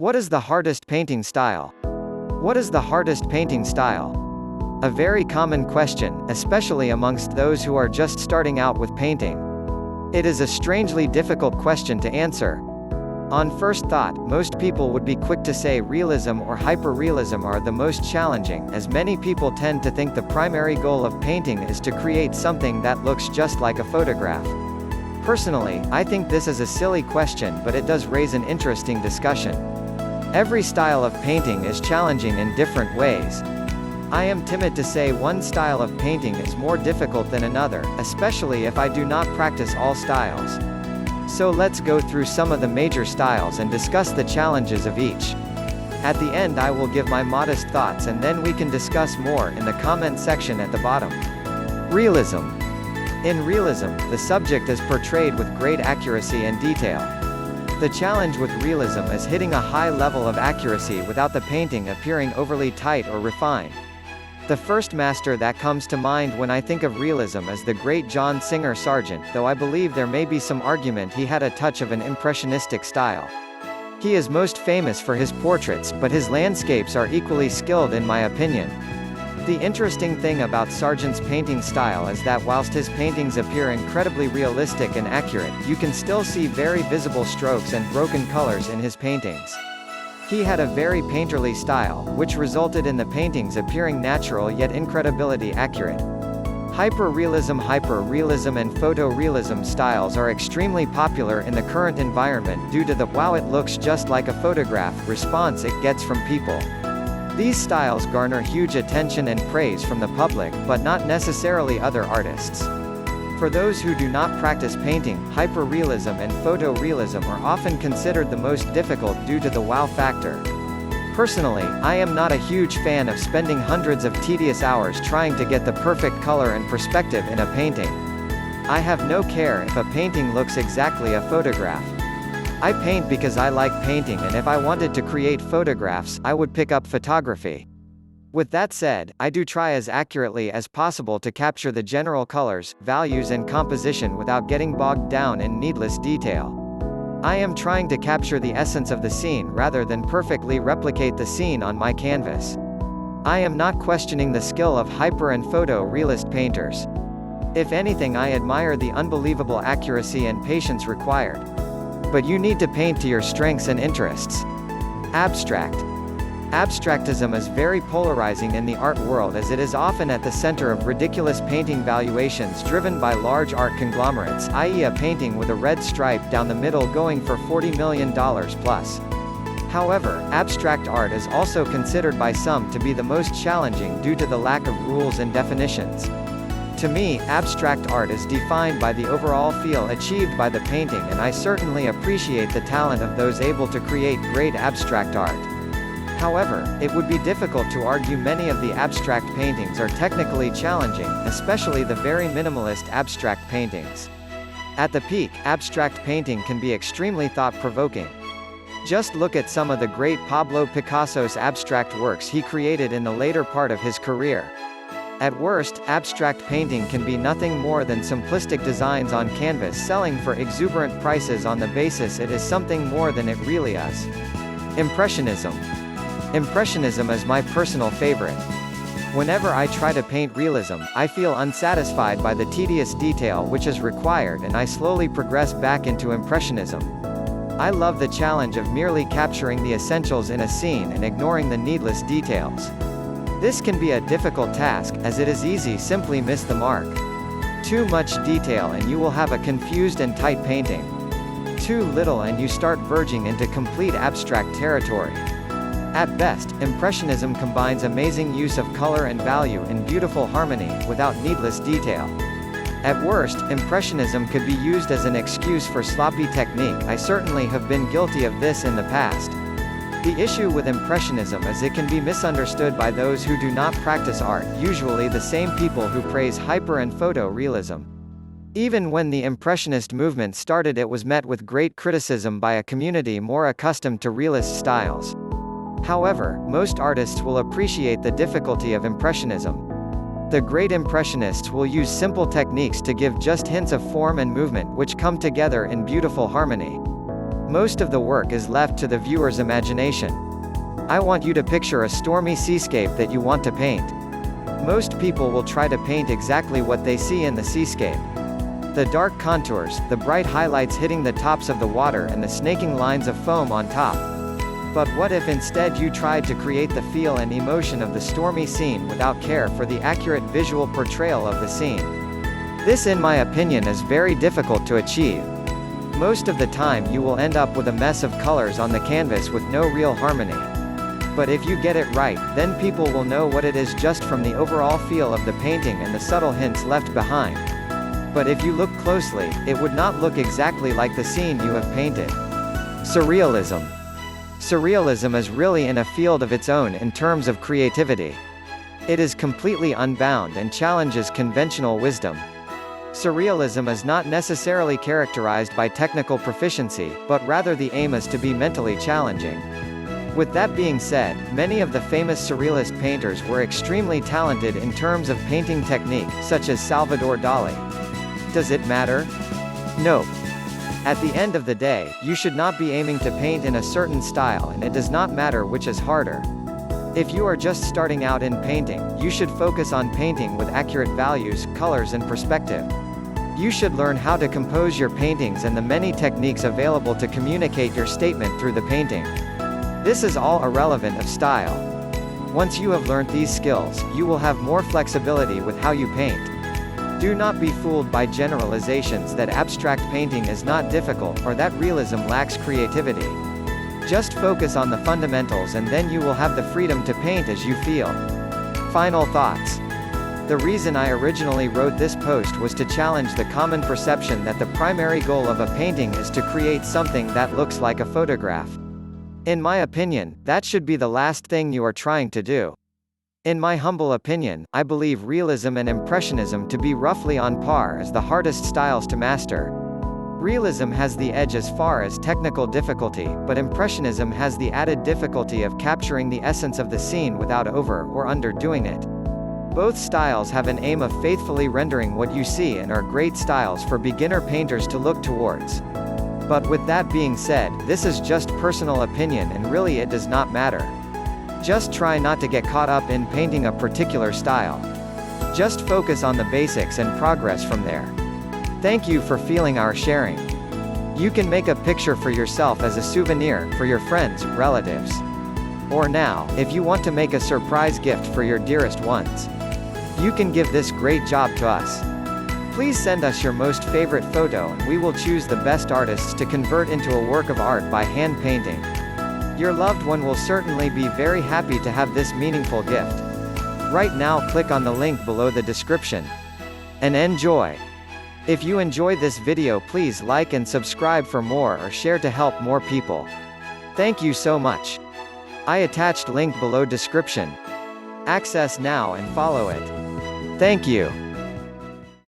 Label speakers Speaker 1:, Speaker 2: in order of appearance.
Speaker 1: What is the hardest painting style? What is the hardest painting style? A very common question, especially amongst those who are just starting out with painting. It is a strangely difficult question to answer. On first thought, most people would be quick to say realism or hyperrealism are the most challenging, as many people tend to think the primary goal of painting is to create something that looks just like a photograph. Personally, I think this is a silly question, but it does raise an interesting discussion. Every style of painting is challenging in different ways. I am timid to say one style of painting is more difficult than another, especially if I do not practice all styles. So let's go through some of the major styles and discuss the challenges of each. At the end I will give my modest thoughts and then we can discuss more in the comment section at the bottom. Realism. In realism, the subject is portrayed with great accuracy and detail. The challenge with realism is hitting a high level of accuracy without the painting appearing overly tight or refined. The first master that comes to mind when I think of realism is the great John Singer Sargent, though I believe there may be some argument he had a touch of an impressionistic style. He is most famous for his portraits, but his landscapes are equally skilled in my opinion. The interesting thing about Sargent's painting style is that whilst his paintings appear incredibly realistic and accurate, you can still see very visible strokes and broken colors in his paintings. He had a very painterly style, which resulted in the paintings appearing natural yet incredibly accurate. Hyperrealism and photorealism styles are extremely popular in the current environment due to the "wow, it looks just like a photograph" response it gets from people. These styles garner huge attention and praise from the public, but not necessarily other artists. For those who do not practice painting, hyperrealism and photorealism are often considered the most difficult due to the wow factor. Personally, I am not a huge fan of spending hundreds of tedious hours trying to get the perfect color and perspective in a painting. I have no care if a painting looks exactly a photograph. I paint because I like painting, and if I wanted to create photographs, I would pick up photography. With that said, I do try as accurately as possible to capture the general colors, values and composition without getting bogged down in needless detail. I am trying to capture the essence of the scene rather than perfectly replicate the scene on my canvas. I am not questioning the skill of hyper and photo-realist painters. If anything, I admire the unbelievable accuracy and patience required. But you need to paint to your strengths and interests. Abstract. Abstractism is very polarizing in the art world, as it is often at the center of ridiculous painting valuations driven by large art conglomerates, i.e. a painting with a red stripe down the middle going for $40 million plus. However, abstract art is also considered by some to be the most challenging due to the lack of rules and definitions. To me, abstract art is defined by the overall feel achieved by the painting, and I certainly appreciate the talent of those able to create great abstract art. However, it would be difficult to argue many of the abstract paintings are technically challenging, especially the very minimalist abstract paintings. At the peak, abstract painting can be extremely thought-provoking. Just look at some of the great Pablo Picasso's abstract works he created in the later part of his career. At worst, abstract painting can be nothing more than simplistic designs on canvas selling for exuberant prices on the basis it is something more than it really is. Impressionism. Impressionism is my personal favorite. Whenever I try to paint realism, I feel unsatisfied by the tedious detail which is required, and I slowly progress back into Impressionism. I love the challenge of merely capturing the essentials in a scene and ignoring the needless details. This can be a difficult task, as it is easy to simply miss the mark. Too much detail and you will have a confused and tight painting. Too little and you start verging into complete abstract territory. At best, Impressionism combines amazing use of color and value in beautiful harmony, without needless detail. At worst, Impressionism could be used as an excuse for sloppy technique. I certainly have been guilty of this in the past. The issue with Impressionism is it can be misunderstood by those who do not practice art, usually the same people who praise hyper and photo-realism. Even when the Impressionist movement started, it was met with great criticism by a community more accustomed to realist styles. However, most artists will appreciate the difficulty of Impressionism. The great Impressionists will use simple techniques to give just hints of form and movement which come together in beautiful harmony. Most of the work is left to the viewer's imagination. I want you to picture a stormy seascape that you want to paint. Most people will try to paint exactly what they see in the seascape. The dark contours, the bright highlights hitting the tops of the water and the snaking lines of foam on top. But what if instead you tried to create the feel and emotion of the stormy scene without care for the accurate visual portrayal of the scene? This, in my opinion, is very difficult to achieve. Most of the time you will end up with a mess of colors on the canvas with no real harmony. But if you get it right, then people will know what it is just from the overall feel of the painting and the subtle hints left behind. But if you look closely, it would not look exactly like the scene you have painted. Surrealism. Surrealism is really in a field of its own in terms of creativity. It is completely unbound and challenges conventional wisdom. Surrealism is not necessarily characterized by technical proficiency, but rather the aim is to be mentally challenging. With that being said, many of the famous surrealist painters were extremely talented in terms of painting technique, such as Salvador Dali. Does it matter? Nope. At the end of the day, you should not be aiming to paint in a certain style, and it does not matter which is harder. If you are just starting out in painting, you should focus on painting with accurate values, colors and perspective. You should learn how to compose your paintings and the many techniques available to communicate your statement through the painting. This is all irrelevant of style. Once you have learned these skills, you will have more flexibility with how you paint. Do not be fooled by generalizations that abstract painting is not difficult, or that realism lacks creativity. Just focus on the fundamentals and then you will have the freedom to paint as you feel. Final thoughts. The reason I originally wrote this post was to challenge the common perception that the primary goal of a painting is to create something that looks like a photograph. In my opinion, that should be the last thing you are trying to do. In my humble opinion, I believe realism and impressionism to be roughly on par as the hardest styles to master. Realism has the edge as far as technical difficulty, but impressionism has the added difficulty of capturing the essence of the scene without over or underdoing it. Both styles have an aim of faithfully rendering what you see and are great styles for beginner painters to look towards. But with that being said, this is just personal opinion and really it does not matter. Just try not to get caught up in painting a particular style. Just focus on the basics and progress from there. Thank you for feeling our sharing. You can make a picture for yourself as a souvenir, for your friends, relatives. Or now, if you want to make a surprise gift for your dearest ones. You can give this great job to us. Please send us your most favorite photo and we will choose the best artists to convert into a work of art by hand painting. Your loved one will certainly be very happy to have this meaningful gift. Right now click on the link below the description. And enjoy! If you enjoy this video, please like and subscribe for more or share to help more people. Thank you so much. I attached link below description. Access now and follow it. Thank you.